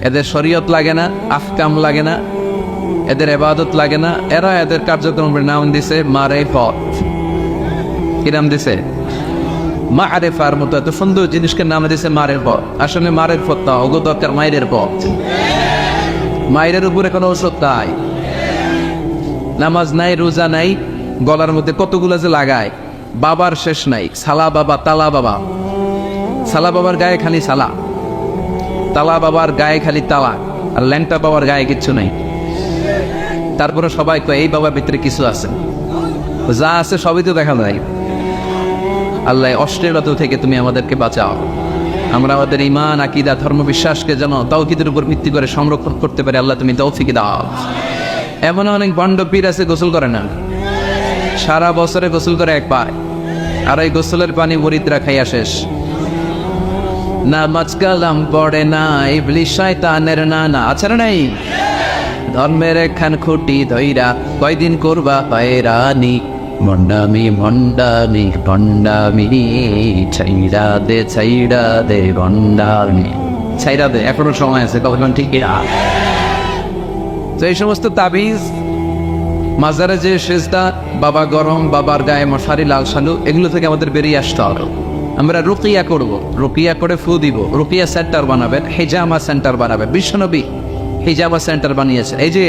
Speaker 1: এদের শরীয়ত লাগে না, আহকাম লাগে না, এদের ইবাদত লাগে না। এরা এদের কার্যক্রমের নাম দিছে মারে পথ। কি নাম দিছে? মারেফার মতো এত সুন্দর জিনিসকে নাম দিয়েছে মারের পথ। আসলে মারের পথ না, ওগো দরকার মায়ের পথ। মায়ের উপরে কোনো ওষুধ নাই, নামাজ নাই, রোজা নাই, গলার মধ্যে কতগুলো যে লাগায়, বাবার শেষ নাই। সালা বাবা, তালা বাবা, সালা বাবার গায়ে খালি সালা, তালা বাবার গায়ে খালি তালা, আর ল্যাংটা বাবার গায়ে কিচ্ছু নেই। তারপরে সবাই কয় এই বাবার ভিতরে কিছু আছে, যা আছে সবই তো দেখা যায়। আল্লাহ অশ্লীলতা থেকে তুমি আমাদেরকে বাঁচাও। আমরা আমাদের ঈমান, আকীদা, ধর্ম বিশ্বাসকে যেন তাওহীদের উপর ভিত্তি করে সংরক্ষণ করতে পারি। আল্লাহ তুমি তৌফিক দাও। এমন অনেক বন্ড পীর আছে গোসল করে না, সারা বছরে গোসল করে একবার, আর এই গোসলের পানি মুরিদরা খাইয়া শেষ। নামাজ কালাম পড়ে না, ইবলিস শয়তানের নানা, আছে না নাই? ধর্মের একখান খুঁটি ধইরা কয়দিন করবা পায়রানি, ভণ্ডামি ভণ্ডামি ভণ্ডামি, ছাইড়া দে ভণ্ডামি, ছাইড়া দে। এখনো সময় আছে, কখন ঠিক না? তো এই সমস্ত তাবিজ, মাজারে যে সেজদা, বাবা গরম, বাবার গায়ে মশারি, লাল শালু, এগুলো থেকে আমাদের বেরিয়ে আসতে হবে। আমরা রুকিয়া করব, রুকিয়া করে ফু দিব, রুকিয়া সেন্টার বানাবেন, হেজামা সেন্টার বানাবেন। বিশ্বনবী হেজামা সেন্টার বানিয়েছে। এই যে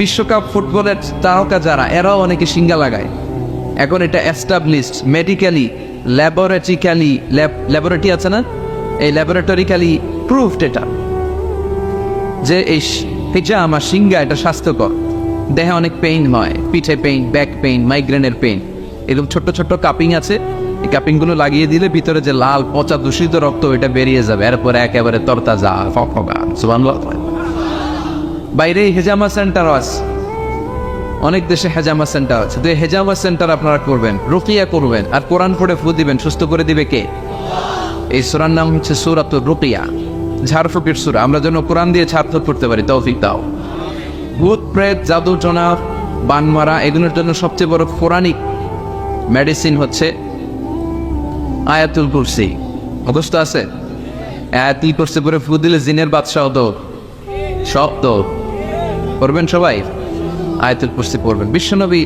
Speaker 1: বিশ্বকাপ ফুটবলের তারকা যারা, এরাও অনেকে সিঙ্গা লাগায়। এখন এটা এস্টাবলিশড মেডিকেলি, ল্যাবরেটরিক্যালি, ল্যাবরেটরি আছে না, এই ল্যাবরেটরিক্যালি প্রুভড এটা, যে এই হেজামা সিঙ্গা এটা স্বাস্থ্যকর। দেহে অনেক পেইন হয়, পিঠে পেইন, ব্যাক পেইন, মাইগ্রেনের পেইন, এরকম ছোট্ট ছোট্ট কাপিং আছে। এই কাপিংগুলো লাগিয়ে দিলে ভিতরে যে লাল পচা দূষিত রক্ত, এটা বেরিয়ে যাবে। এরপরে একেবারে তরতাজা ফকফকা। সুবহানাল্লাহ। বাইরে হেজামা সেন্টার আছে, অনেক দেশে হেজামা সেন্টার আছে। তো এই হেজামা সেন্টার আপনারা করবেন, রুকিয়া করবেন, আর কোরআন পড়ে ফু দিবেন। সুস্থ করে দিবে কে? এই সূরার নাম হচ্ছে সূরাতুর রুকিয়া, ঝাড়ফুঁকের সূরা। আমরা যেন কোরআন দিয়ে ঝাড়ফুঁক করতে পারি, তৌফিক দাও। ভূত প্রেত, জাদু টোনা, বানমারা, এগুলোর জন্য সবচেয়ে বড় পৌরাণিক মেডিসিন হচ্ছে আয়াতুল কুরসি। অবস্থ আছে? আয়াতুল কুরসি করে ফু দিলে জিনের বাদশাহ তো সব তো করবেন সবাই। আয়াতুল কুরসি পড়বেন। বিশ্বনবী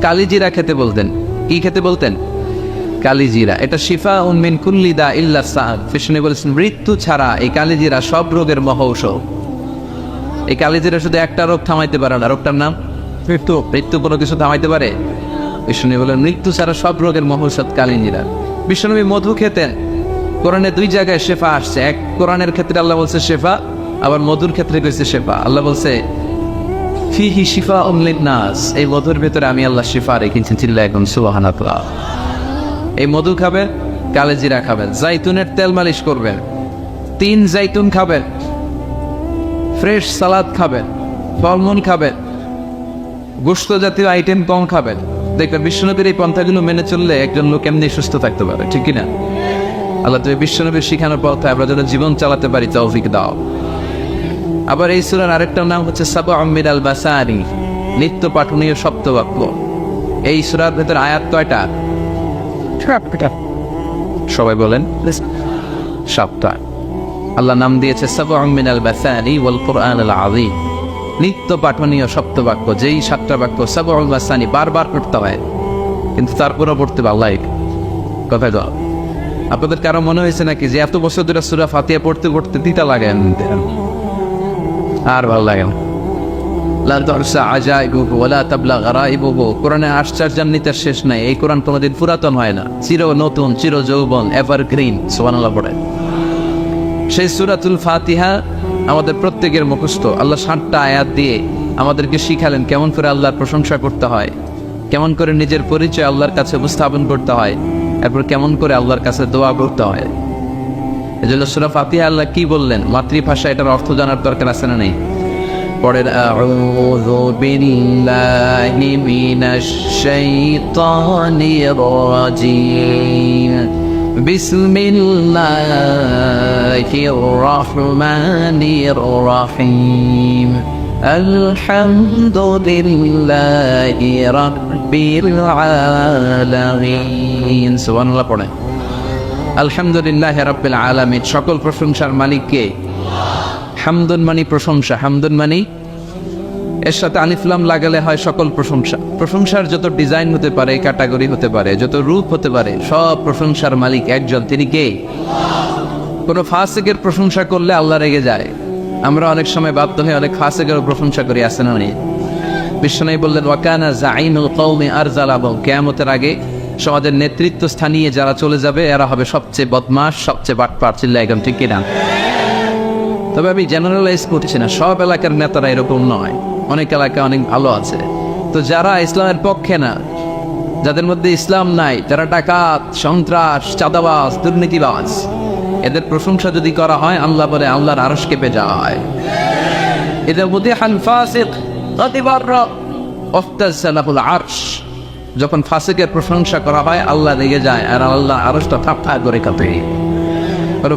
Speaker 1: কালিজিরা খেতে বলতেন। কি খেতে বলতেন? কালিজিরা। এটা শিফা মিন কুল্লি দা ইল্লা সাদ। বিশ্বনবী বলেছেন মৃত্যু ছাড়া এই কালিজিরা সব রোগের মহৌষধ। এই কালিজিরা শুধু একটা রোগ থামাইতে পারে না, রোগটার নাম মৃত্যু। মৃত্যু কোনো কিছু থামাইতে পারে? বিশ্বনবী বলেন মৃত্যু ছাড়া সব রোগের মহৌষধ কালিজিরা। বিশ্বনবী মধু খেতেন। কোরআনে দুই জায়গায় শেফা আসছে। এক কোরআনের ক্ষেত্রে আল্লাহ বলছে শেফা, আবার মধুর ক্ষেত্রে কইছে শেফা। আল্লাহ বলছে ফিহি শিফা লিন-নাস, এই মধুর ভেতরে আমি আল্লাহ শিফা রেখেছি। চিল্লায় এখন সুবহানাল্লাহ। এই মধু খাবেন, কালিজিরা খাবেন, জাইতুনের তেল মালিশ করবেন, 3 জাইতুন খাবেন, ফ্রেশ সালাদ খাবেন, ফলমূল খাবেন, গোশত জাতীয় আইটেম কম খাবেন। দেখবেন বিশ্বনবীর এই পন্থাগুলো মেনে চললে একজন লোক এমনি সুস্থ থাকতে পারে, ঠিক কিনা? আল্লাহ তুমি বিশ্বনবীর শিখানোর পথে আমরা যেন জীবন চালাতে পারি, তৌফিক দাও। আবার এই সূরার আরেকটা নাম হচ্ছে সাবউম মিনাল মাসানি, নিত্য পাঠনীয় সপ্তবাক্য। এই সূরার ভেতর আয়াত কয়টা? সবাই বলেন। 7টা। আল্লাহ নাম দিয়েছে সাবউম মিনাল মাসানি ওয়াল কুরআনুল আযীম, নিত্য পাঠনীয় সপ্তবাক্য। যেই 7টা বাক্য সাবউল মাসানি বারবার পড়তে হয়, কিন্তু তারপরও পড়তে ভালো লাগে। কথায় তো আপনাদের কারো মনে হয়েছে নাকি যে এত বছর ধরে সূরা ফাতিহা পড়তে পড়তে তিতা লাগে আর ভালো লাগে? লা তুহসা আজাইবুহু ওয়ালা তাবলা গারাইবুহু। কোরআনে আশ্চর্যান্বিতার শেষ নাই। এই কোরআন কোনোদিন পুরাতন হয় না, চির নতুন, চির যৌবন, এভারগ্রিন। সুবহানাল্লাহ পড়ে। সেই সূরাতুল ফাতিহা আমাদের প্রত্যেকের মুখস্থ। আল্লাহ 7টা আয়াত দিয়ে আমাদেরকে শিখালেন কেমন করে আল্লাহর প্রশংসা করতে হয়, কেমন করে নিজের পরিচয় আল্লাহর কাছে উপস্থাপন করতে হয়, এরপর কেমন করে আল্লাহর কাছে দোয়া করতে হয়। এজন্য সূরা ফাতিহা আল্লাহ কি বললেন, মাতৃভাষা, এটার অর্থ জানার দরকার আছে না নেই? পড়েন আউযু বিল্লাহি মিনাশ শাইতানির রাজিম, বিসমিল্লাহির রহমানির রহিম, আলহামদুলিল্লাহি রাব্বিল আলামিন। সুবহানাল্লাহ পড়েন। আলহামদুলিল্লাহি রাব্বিল আলামিন, সকল প্রশংসার মালিক কে? হামদুন মানি প্রশংসা, হামদুন মানি এর সাথে আলিফ লাম লাগালে হয় সকল প্রশংসা। প্রশংসার যত ডিজাইন হতে পারে, ক্যাটাগরি হতে পারে, যত রূপ হতে পারে, সব প্রশংসার মালিক একজন, তিনি কে? কোনো ফাসিকের প্রশংসা করলে আল্লাহ রেগে যায়। আমরা অনেক সময় বাধ্য হয়ে অনেক ফাসিকের প্রশংসা করি, আসে না? বিশ্বনবী বললেন ওয়াকানা যাইনুল কওমি আরজালাহুম, কিয়ামতের আগে সমাজের নেতৃত্ব স্থানীয় যারা চলে যাবে এরা হবে সবচেয়ে বদমাশ, সবচেয়ে বাটপার। চিল্লা এখন ঠিক কিনা? তবে আমি জেনারেলাইজ করছি না, সব এলাকার নেতারা এরকম নয়, অনেক এলাকা অনেক ভালো আছে। তো যারা ইসলামের পক্ষে না, যাদের মধ্যে ইসলাম নাই, যারা ডাকাত, সন্ত্রাস, চাঁদাবাজ, দুর্নীতিবাজ, এদের প্রশংসা যদি করা হয় আল্লাহ বলে আল্লাহর আরশ কেঁপে যায়। এদের মধ্যে ফাসিক যখন ফাসিকের প্রশংসা করা হয় আল্লাহ রেগে যায়, আর আল্লাহ আরশটা থাপ্পা করে কাঁপে।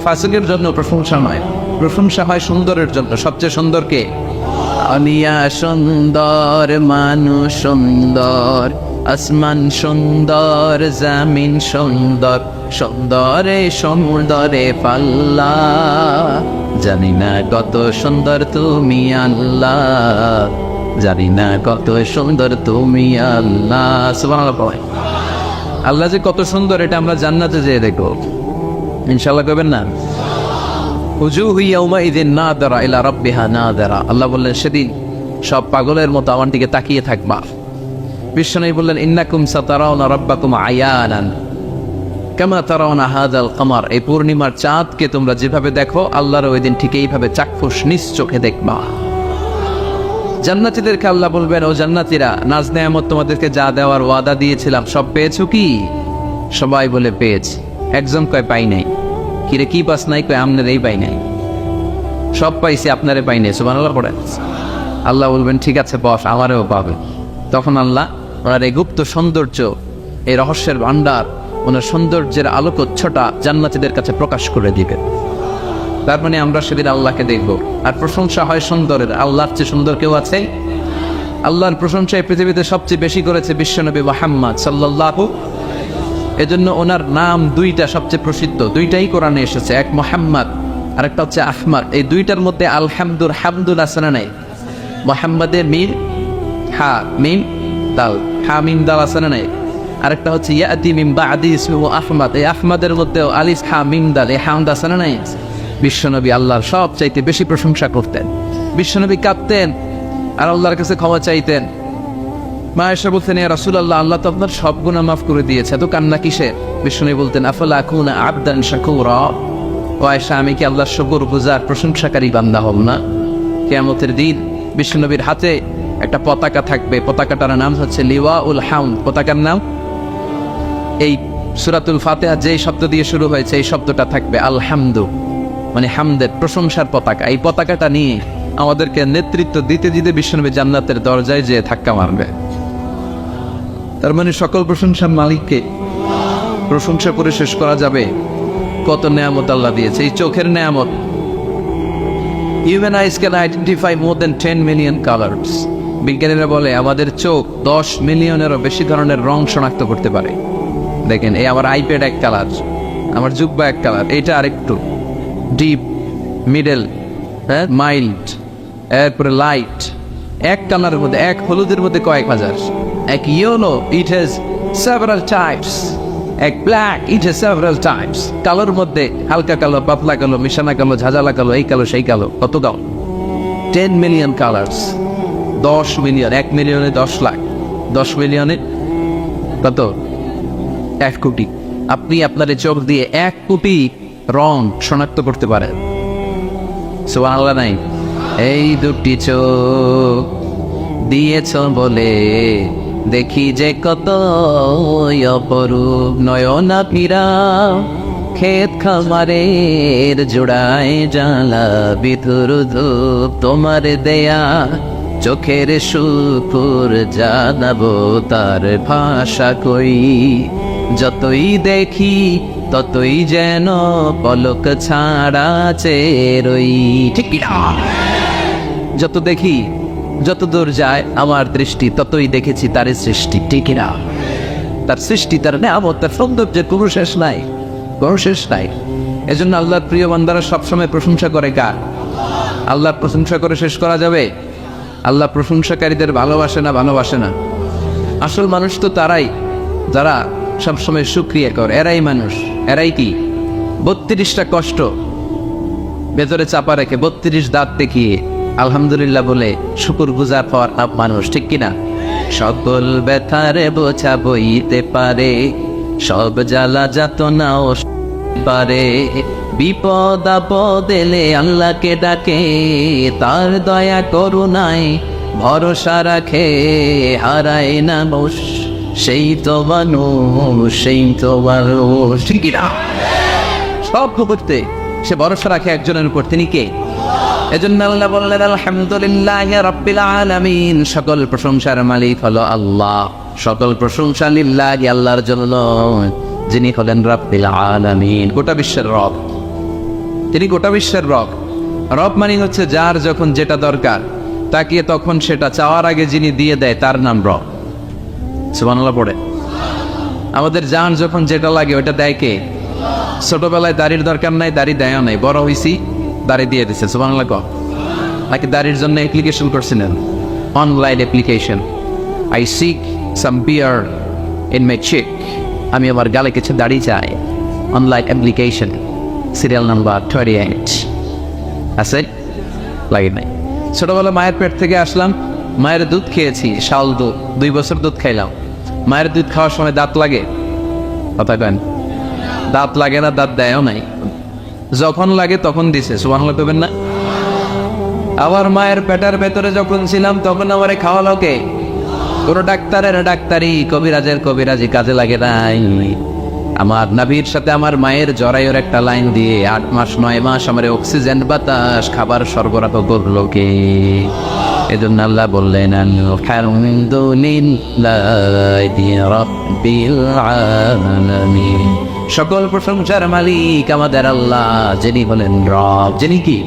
Speaker 1: ফাসিকের জন্য প্রশংসা নয়, প্রশংসা হয় সুন্দরের জন্য। সবচেয়ে সুন্দর কে? আলিয়া সুন্দর, মানুষ সুন্দর, আসমান সুন্দর, জামিন সুন্দর, সুন্দরে সুন্দরে পাল্লা, জানি না কত সুন্দর তুমি আল্লাহ, জানি না কত সুন্দর তুমি আল্লাহ। সুবহানাল্লাহ। আল্লাহ যে কত সুন্দর এটা আমরা জান্নাতে যেয়ে দেখব, ইনশাআল্লাহ। করবেন না? আল্লাহ বললেন সেদিন সব পাগলের মতো আমার দিকে তাকিয়ে থাকবা। বিশ্বনবী বললেন ইন্নাকুম সাতারাউনা রাব্বাকুম আয়ানান কামা তারাউনা হাযাল কমার, এই পূর্ণিমার চাঁদকে তোমরা যেভাবে দেখো আল্লাহর ওই দিন ঠিক এইভাবে চাক্ষুষ নিজ চোখে দেখবা। জান্নাতীদেরকে আল্লাহ বলবেন ও জান্নাতীরা, নাজ নেয়ামত তোমাদেরকে যা দেওয়ার ওয়াদা দিয়েছিলাম সব পেয়েছো কি? সবাই বলে পেয়েছি। একজন কয় পাই নাই। কিরে কি পাস নাই? কয় আপনার এই পাই নাই। সব পাইছি, আপনারে পাই নাই। সুবহানাল্লাহ পড়ে। আল্লাহ বলবেন ঠিক আছে বস, আমারেও পাবে। তখন আল্লাহ ওনার এই গুপ্ত সৌন্দর্য, এই রহস্যের ভান্ডার, ওনার সৌন্দর্যের আলোকচ্ছটা জান্নাতীদের কাছে প্রকাশ করে দিবে। তার মানে আমরা সেদিন আল্লাহকে দেখব। আর প্রশংসা হয় সুন্দরের। আল্লাহর চেয়ে সুন্দর কেউ আছে? আল্লাহর প্রশংসা এই পৃথিবীতে সবচেয়ে বেশি করেছে বিশ্বনবী মুহাম্মদ সাল্লাল্লাহু। এজন্য ওনার নাম দুইটা সবচেয়ে প্রসিদ্ধ, দুইটাই কোরআনে এসেছে, এক মুহাম্মদ আর একটা হচ্ছে আহমদ। এই দুইটার মধ্যে আলহামদুল হামদুল আসনা নাই। মুহাম্মাদে মিম হা মিম দাল, হা মিম দাল আসনা নাই। আরেকটা হচ্ছে ইয়াতি মিন বাদি ইসমুহু আহমদ, এই আহমদের মধ্যেও আলিফ হা মিম দাল, এই হামদ আসনা নাই। বিশ্বনবী আল্লাহর সব চাইতে বেশি প্রশংসা করতেন। বিশ্বনবী কাঁদতেন আর আল্লাহর কাছে ক্ষমা চাইতেন। মা আয়েশা বলতেন ইয়া রাসূলুল্লাহ, আল্লাহ তো আপনার সব গুনাহ মাফ করে দিয়েছে, তো কান্না কিসের? বিশ্বনবী বলতেন আফালা আকুনা আবদান শাকুরা, ও আয়েশা আমি কি আল্লাহর শুকরগুজার প্রশংসাকারী বান্দা হব না? কিয়ামতের দিন বিশ্বনবীর হাতে একটা পতাকা থাকবে, পতাকাটার নাম হচ্ছে লিওয়াউল হামদ। পতাকার নাম এই সূরাতুল ফাতিহা যেই শব্দ দিয়ে শুরু হয়েছে এই শব্দটা থাকবে, আলহামদু মানে হামদের, প্রশংসার পতাকা। এই পতাকাটা নিয়ে আমাদেরকে নেতৃত্ব দিতে দিতে বিশ্বনবী জান্নাতের দরজায় যেয়ে ধাক্কা মারবে। তার মানে সকল প্রশংসার মালিককে প্রশংসা করে শেষ করা যাবে। কত নেয়ামত আল্লাহ দিয়েছে। এই চোখের নেয়ামত। Human eyes can identify more than 10 million colors. বিজ্ঞানীরা বলে আমাদের চোখ 10 মিলিয়নেরও বেশি ধরনের রং শনাক্ত করতে পারে। দেখেন এই আমার আইপ্যাড এক কালার, আমার জুব্বা এক কালার, এটা আরেকটু ডিপ, মিডল, হ্যাঁ মাইল্ড, এরপরে লাইট। এক কালারের মধ্যে, এক হলুদের মধ্যে কয়েক হাজার। এক yellow it has several types, এক black it has several types. কালোর মধ্যে হালকা কালো, পাতলা কালো, মিশানা কালো, ঝাঁঝালা কালো, এই কালো সেই কালো। কত কালো? 10 মিলিয়ন কালার্স। 10 মিলিয়ন, 1 মিলিয়নে 10 লাখ, 10 মিলিয়নে কত? 1 কোটি। আপনি আপনার চোখ দিয়ে 1 কোটি রং শনাক্ত করতে পারেন। সুবহানাল্লাহ নাই? এই দুটি চোখ দিয়েছ বলে দেখি যে কত অপরূপ, নয়না পীরা ক্ষেত খামারের জোড়ায় জ্বালা বিধুর ধূপ, তোমার দেয়া চোখের শুকুর জানাবো তার ভাষা কই, যতই দেখি ততই যেন পলক ছাড়া চেরই। ঠিক না? যত দেখি, যত দূর যায় আমার দৃষ্টি, ততই দেখেছি তার সৃষ্টি। ঠিক না? তার সৃষ্টি, তার নেয়ামত, তার সৌন্দর্যের কোনো শেষ নাই, কোনো শেষ নাই। এজন্য আল্লাহর প্রিয় বান্দারা সবসময় প্রশংসা করে কার? আল্লাহর প্রশংসা করে শেষ করা যাবে? আল্লাহ প্রশংসাকারীদের ভালোবাসে না ভালোবাসে না? আসল মানুষ তো তারাই যারা সবসময় শুকরিয়া করে। এরাই মানুষ। এরাই কি 32টা কষ্ট ভেতরে চাপা রেখে 32 দাঁত দেখিয়ে আলহামদুলিল্লাহ বলে শুকুর গুজার হওয়ার মানুষ, ঠিক কিনা? সকল ব্যথারে বোঝা বইতে পারে, সব জ্বালা যাতনাও পারে, বিপদ আপদ এলে আল্লাহকে ডাকে, তার দয়া করুণায় ভরসা রাখে, হারায় না বস সেই তো মানুষ, সেই তো মানুষ, ঠিক কিনা? সব করতে সে ভরসা রাখে একজনের উপর, তিনি কে? এজন্য আল্লাহ বললেন আলহামদুলিল্লাহি রাব্বিল আলামিন, সকল প্রশংসার মালিক হলো আল্লাহ। সকল প্রশংসা লিল্লাহি, আল্লাহর জন্য, যিনি হলেন রাব্বিল আলামিন, গোটা বিশ্বের রব। তিনি গোটা বিশ্বের রব। রব মানে হচ্ছে যার যখন যেটা দরকার তাকে তখন সেটা চাওয়ার আগে যিনি দিয়ে দেয় তার নাম রব। সুবহানাল্লাহ পড়ে। আমাদের জান যখন যেটা লাগে ওটা দেয় কে? ছোটবেলায় দাড়ির দরকার নাই, দাড়ি দেয়ও নাই, বড় হইছি দাড়ি দিয়ে দিছে। সুবহানাল্লাহ কও। নাকি দাড়ির জন্য অ্যাপ্লিকেশন করছিলেন, online application, I seek some beard in my cheek, আমি আমার গালে কিছু দাড়ি চাই, অনলাইন অ্যাপ্লিকেশন, সিরিয়াল নাম্বার 28 আছে, লাগে নাই। ছোটবেলা মায়ের পেট থেকে আসলাম, মায়ের দুধ খেয়েছি, শাল দুধ, 2 বছর দুধ খাইলাম। মায়ের দুধ খাওয়ার সময় দাঁত লাগে? কথা কেন? দাঁত লাগে না, দাঁত দেয়ও নাই, যখন লাগে তখন দিছে। সুবহানাল্লাহ কইবেন না? আবার মায়ের পেটের ভেতরে যখন ছিলাম তখন আমারে খাওয়ালো কে? কোনো ডাক্তারের ডাক্তারি, কবিরাজের কবিরাজি কাজে লাগে নাই। আমার নবীর সাথে আমার মায়ের জরায়ুর একটা লাইন দিয়ে 8 মাস 9 মাস আমার অক্সিজেন বাতাস খাবার সরবরাহ করলো কে? এজন্য আল্লাহ বললেন আলহামদুলিল্লাহি রাব্বিল আলামিন, সকল প্রশংসার মালিক আমাদের আল্লাহ, যিনি হলেন রব, যিনি কি?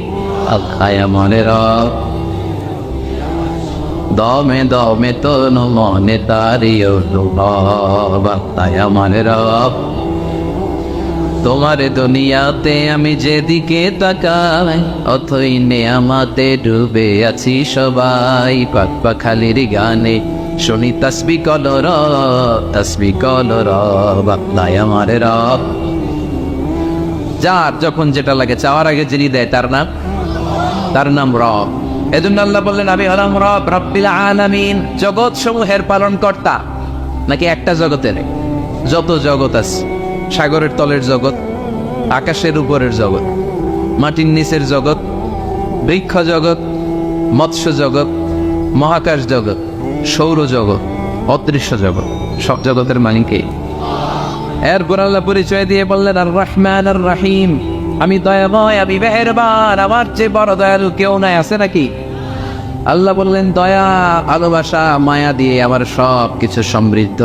Speaker 1: আল্লাহ আমাদের রব। দমে দমে তন মনে তারিও রব, আল্লাহ আমাদের রব। তোমার দুনিয়াতে আমি যেদিকে তাকাই অথই নেয়ামতে ডুবে আছি সবাই, পাক পাখালির গানে শুনি তাসবিহ কলর, তাসবিহ কলর, আল্লাহ আমার রব। যার যখন যেটা লাগে চাওয়ার আগে যিনি দেয় তার নাম রব। এজন্য আল্লাহ বললেন আমি হলাম রব, রাব্বিল আলামিন, জগৎ সমূহের পালন কর্তা। নাকি একটা জগতের? যত জগৎ আছে, সাগরের তলের জগৎ, আকাশের উপরের জগৎ, মাটির নিচের জগৎ, বৃক্ষ জগৎ, মৎস্য জগৎ, মহাকাশ জগৎ, সৌর জগৎ, অদৃশ্য জগৎ, সব জগতের মালিককে। এরপর আল্লাহ পরিচয় দিয়ে বললেন আর রহমান আর রাহিম, আমি দয়াময়, আমি মেহেরবান, আমার চেয়ে বড় দয়ালু কেউ নাই, আছে নাকি? আল্লাহ বললেন দয়া, ভালোবাসা, মায়া দিয়ে আমার সব কিছু সমৃদ্ধ।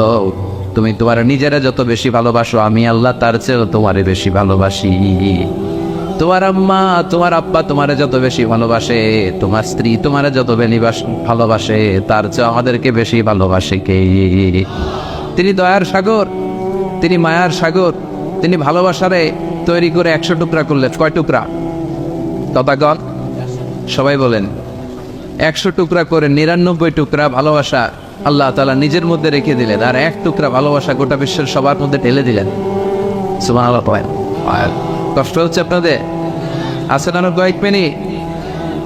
Speaker 1: তুমি তোমার নিজেরা যত বেশি ভালোবাসো আমি আল্লাহ তার চেয়েও তোমারে বেশি ভালোবাসি। তোমার আম্মা তোমার আব্বা তোমারে যত বেশি ভালোবাসে, তোমার স্ত্রী তোমারে যত ভালোবাসে, তার চেয়ে আমাদেরকে বেশি ভালোবাসে কে? তিনি দয়ার সাগর, তিনি মায়ার সাগর, তিনি ভালোবাসারে তৈরি করে 100 টুকরা করলেন। কয় টুকরা? তথাগত সবাই বলেন 100 টুকরা করে 99 টুকরা ভালোবাসা আল্লাহ তাআলা নিজের মধ্যে রেখে দিলেন, আর 1 টুকরা ভালোবাসা গোটা বিশ্বের সবার মধ্যে ঢেলে দিলেন। সুবহানাল্লাহ। কষ্ট হচ্ছে আপনাদের? আছে না কয়েক মিনিট?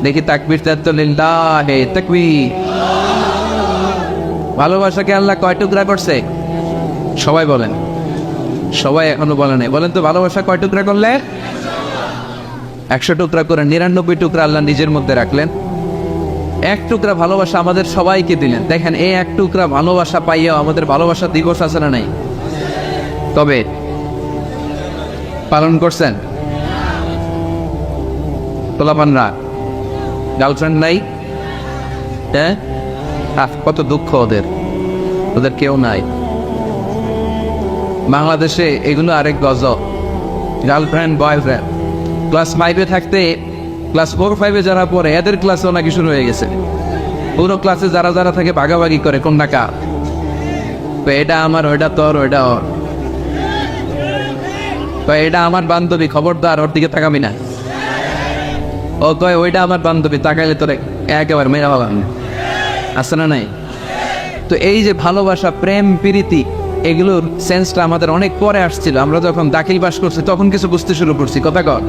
Speaker 1: দেখি তাকবীর লিল্লাহ, তাকবীর। ভালোবাসাকে আল্লাহ কয় টুকরা করছে? সবাই বলেন। সবাই এখনো বলে নাই। বলেন তো ভালোবাসা কয় টুকরা করলেন? 100 টুকরা করে 99 টুকরা আল্লাহ নিজের মধ্যে রাখলেন। 1 টুকরা ভালোবাসা আমাদের সবাইকে দিলেন। দেখেন এই 1 টুকরা ভালোবাসা পাইয়াও আমাদের ভালোবাসা দিবস আছে না নাই? তবে পালন করছেন? পোলাপানরা গার্লফ্রেন্ড নাই? হ্যাঁ, কত দুঃখ ওদের, ওদের কেউ নাই। বাংলাদেশে এগুলো আরেক গজব, গার্লফ্রেন্ড বয়ফ্রেন্ড। ক্লাস 5-এ থাকতে ক্লাস 4-5-এ যারা পড়ে এদের ক্লাসেও নাকি শুরু হয়ে গেছে। পুরো ক্লাসে যারা যারা থাকে ভাগাভাগি করে কোনটা কার, তো এটা আমার, ওইটা তোর, ওইটা ওর, তো এটা আমার বান্ধবী, খবরদার ওর দিকে তাকাবি না। ও কয় ওইটা আমার বান্ধবী, তাকাইলে তোরে একেবারে মেরা হলাম। আছে না নাই? তো এই যে ভালোবাসা, প্রেম, প্রীতি, এগুলোর সেন্সটা আমাদের অনেক পরে আসছিল। আমরা যখন দাখিল পাস করছি তখন কিছু বুঝতে শুরু করছি। কথা কর,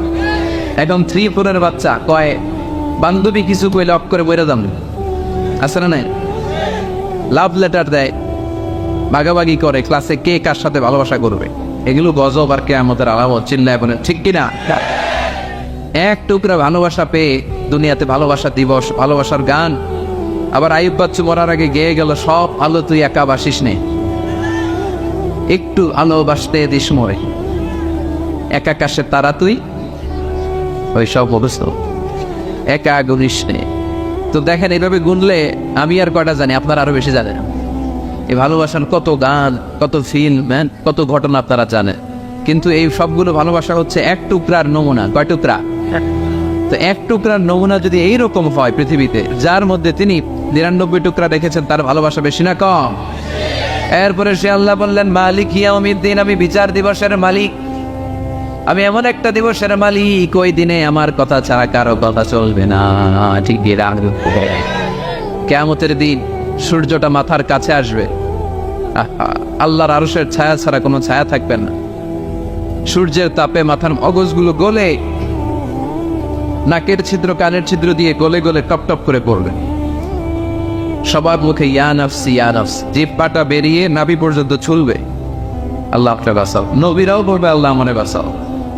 Speaker 1: এখন 3-4 বাচ্চা কয় বান্ধবী কিছু কইলে অফ করে বইরা দাম, আছে না নাই? লাভ লেটার দেয়, ভাগাভাগি করে ক্লাসে কে কার সাথে ভালোবাসা করবে। এগুলো গজব আর কেয়ামতের আলামত। চিল্লায় বলেন ঠিক কিনা? এক টুকরা ভালোবাসা পেয়ে দুনিয়াতে ভালোবাসা দিবস, ভালোবাসার গান। আবার আইয়ুব বাচ্চু মরার আগে গেয়ে গেল, সব আলো তুই একা বাসিস নে, একটু আলো বাসতে দিস মরে, একা আকাশের তারা তুই, ওই সব অবস্থ একা গুনিস নে। তো দেখেন, এইভাবে গুনলে আমি আর কয়টা জানি, আপনারা আরো বেশি জানেন। এই ভালোবাসার কত গান, কত ফিল্ম, কত ঘটনা আপনারা জানেন। কিন্তু এই সবগুলো ভালোবাসা হচ্ছে এক টুকরার নমুনা। কয় টুকরা? তো এক টুকরার নমুনা যদি এইরকম হয় পৃথিবীতে, যার মধ্যে তিনি 99 টুকরা রেখেছেন, তার ভালোবাসা বেশি না কম? এরপরে সে আল্লাহ বললেন, মালিক ইয়াউমিদ্দিন, আমি বিচার দিবসের মালিক। আমি এমন একটা দিবসের মালিক, ওই দিনে আমার কথা ছাড়া কারো কথা চলবে না। ঠিক কিয়ামতের দিন সূর্যটা মাথার কাছে আসবে, আল্লাহর আরশের ছায়া ছাড়া কোনো ছায়া থাকবে না। সূর্যের তাপে মাথার মগজগুলো গলে, নাকের ছিদ্র, কানের ছিদ্র দিয়ে গলে গলে টপ টপ করে পড়বে। সবার মুখে ইয়া নাফসি ইয়া নাফসি, জিহ্বাটা বেরিয়ে নাভি পর্যন্ত ছুলবে। আল্লাহ আপনাকে বাঁচাও। নবীরাও বলবে আল্লাহ মনে বাঁচাও।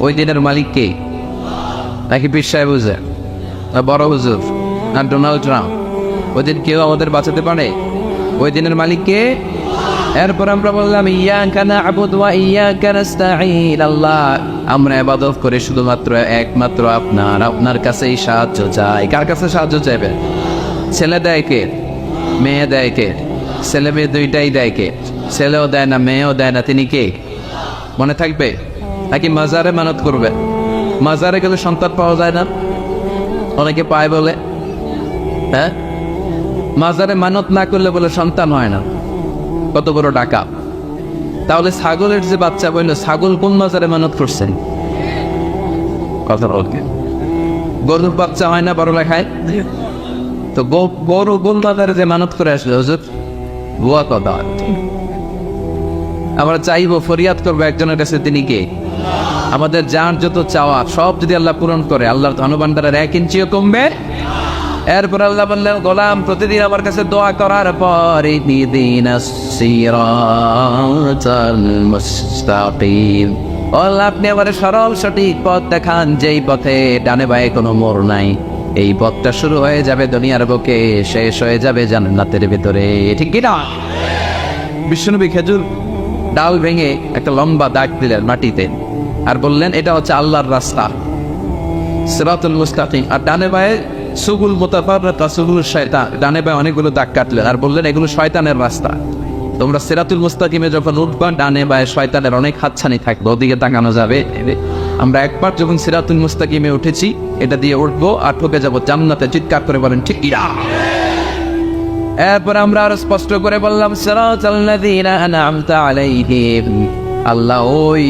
Speaker 1: ওই দিনের মালিক কে? নাকি পীর সাহেব হুজুর, না বড় হুজুর, না ডোনাল্ড ট্রাম্প? ওই দিন কেউ আমাদের বাঁচাতে পারে? ওই দিনের মালিক কে? এরপর আমরা বললাম, ইয়াকা না'বুদু ওয়া ইয়াকা নাস্তাঈন, আল্লাহ আমরা ইবাদত করি শুধুমাত্র একমাত্র আপনার, আপনার কাছেই সাহায্য চাই। কার কাছে সাহায্য চাইবেন? ছেলে দেয় কে? মেয়ে দেয় কে? ছেলে মেয়ে দুইটাই দেয় কে? ছেলেও দেয় না, মেয়েও দেয় না, তিনি কে? মনে থাকবে? নাকি মাজারে মানত করবে? মাজারে গেলে সন্তান পাওয়া যায় না, অনেকে পায় বলে। হ্যাঁ, মাজারে মানত না করলে বলে সন্তান হয় না। কত বড় ডাকা! তাহলে ছাগলের যে বাচ্চা বললো, ছাগল কোন মাজারে মানত করছেন? কথা বলকে। গরুর বাচ্চা হয় না বড় লেখায়? তো গরু কোন মাজারে যে মানত করে আসলে হুজুর? ভুয়া কথা। আমরা চাইবো, ফরিয়াদ করবো একজনের কাছে, তিনি কে? আমাদের যার যত চাওয়া সব যদি আল্লাহ পূরণ করে, আল্লাহর ধনভাণ্ডারের 1 ইঞ্চিও কমবে। এরপর আল্লাহ বললেন, গোলাম প্রতিদিন আমার কাছে দোয়া করার পর ইহদিনাস সিরাতাল মুস্তাকিম, আল্লাহ আপনি আমার সরল সঠিক পথ দেখান, যেই পথে ডানে বায়ে কোনো মোড় নাই। এই পথটা শুরু হয়ে যাবে দুনিয়ার বুকে, শেষ হয়ে যাবে জান্নাতের ভিতরে। ঠিক কি না? বিশ্বনবী খেজুর ডাল ভেঙে একটা লম্বা দাগ দিলেন মাটিতে, আর বললেন, এটা হচ্ছে আল্লাহর রাস্তা, সিরাতুল মুস্তাকিম। আর ডানে বায়ে সুগুল মুতাফাররিকা সুগুল শয়তান, ডানে বায়ে অনেকগুলো দাগ কাটলেন, আর বললেন এগুলো শয়তানের রাস্তা। তোমরা সিরাতুল মুস্তাকিমে যখন উঠবা, ডানে বায়ে শয়তানের অনেক হাতছানি থাকবে, ওদিকে তাকানো যাবে। আমরা একবার যখন সিরাতুল মুস্তাকিমে উঠেছি, এটা দিয়ে উঠবো আর ঠকে যাবো জান্নাতে। চিৎকার করে বলেন ঠিক কি না? এরপর আমরা আরো স্পষ্ট করে বললাম, সিরাতাল্লাযীনা আন'আমতা আলাইহিম, আল্লাহ ওই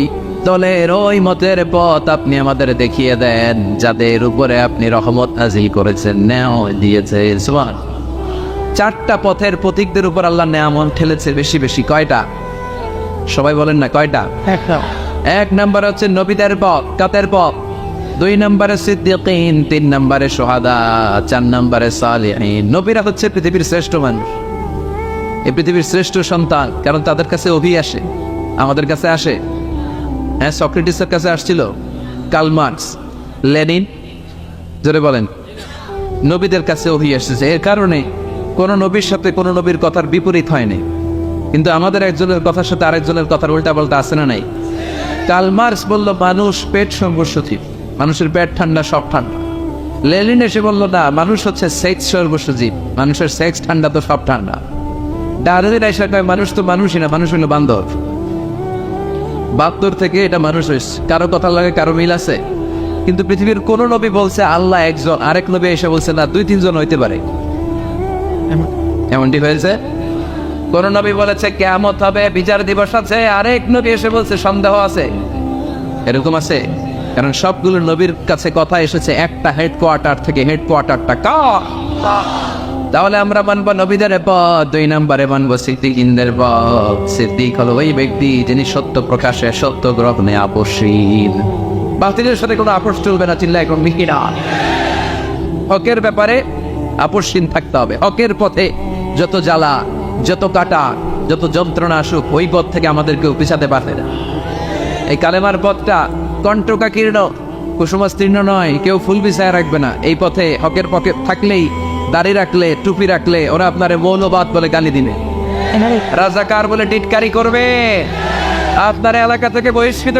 Speaker 1: দলের, ওই মতের পথ আপনি আমাদের দেখিয়ে দেন যাদের উপরে আপনি রহমত নাযিল করেছেন, নেয়ামত দিয়েছেন। সুবহান। 4টা পথের প্রতীকদের উপর আল্লাহ নেয়ামত ঠেলেছে বেশি বেশি। কয়টা? সবাই বলেন না কয়টা? 1 নম্বর হচ্ছে নবীদের পথ, কাতের পথ। 2 নম্বরে সিদ্দিকিন, 3 নম্বরে শুহাদা, 4 নম্বরে সালিহিন। নবীরা হচ্ছে পৃথিবীর শ্রেষ্ঠ মানুষ, এই পৃথিবীর শ্রেষ্ঠ সন্তান, কারণ তাদের কাছে ওহী আসে, আমাদের কাছে আসে। হ্যাঁ, সক্রেটিসের কাছে আসছিল, কার্ল মার্কস, লেনিন, জোরে বলেন। নবীদের কাছে ওহী এসেছে। এর কারণে কোন নবীর সাথে কোন নবীর কথার বিপরীত হয়নি, কিন্তু আমাদের একজনের কথার সাথে আরেকজনের কথার উল্টা পাল্টা আছে না নাই? কার্ল মার্কস বলল, মানুষ পেট সর্বসজীব, মানুষের পেট ঠান্ডা, সব ঠান্ডা। লেনিন এসে বলল, না, মানুষ হচ্ছে সেক্স সর্বসজীব, মানুষের সেক্স ঠান্ডা তো সব ঠান্ডা। ডারউইন এসে কয়, মানুষ তো মানুষই না, মানুষ হইল বান্দর। 72 থেকে এটা মানুষ হয়েছে। কারো কথা লাগে, কারো মিল আছে, কিন্তু পৃথিবীর কোন নবী বলছে আল্লাহ একজন, আরেক নবী এসে বলছে না 2-3 জন হইতে পারে। এমনটি হয়েছে? কোন নবী বলেছে কিয়ামত হবে, বিচার দিবস আছে, আরেক নবী এসে বলছে সন্দেহ আছে। এরকম আছে? কারণ সবগুলো নবীর কাছে কথা এসেছে একটা হেডকোয়ার্টার থেকে। হেডকোয়ার্টারটা কার? তাহলে আমরা মানবো নবীদের পথ, 2 নম্বরে মানবো সিদ্দিকদের পথ। সিদ্দিক হলো ওই ব্যক্তি যিনি সত্য প্রকাশে সত্য গ্রহণে আপোষহীন। বাতিলের সাথে কোনো আপোষ চলবে না, চিল্লা এখন মিকিরা। হকের ব্যাপারে আপোষহীন থাকতে হবে। হকের পথে যত জ্বালা, যত কাটা, যত যন্ত্রণা আসুক, ওই পথ থেকে আমাদেরকেও পিছাতে পারবে না। এই কালেমার পথটা কণ্টকাকীর্ণ, কুসুমাস্তীর্ণ নয়, কেউ ফুল বিছায় রাখবে না। এই পথে হকের পথে থাকলেই, দাড়ি রাখলে, টুপি রাখলে ওরা আপনার মৌলবাদ বলে গালি দিবে, রাজাকার বলে টিটকারি করবে, আপনার এলাকা থেকে বহিষ্কৃত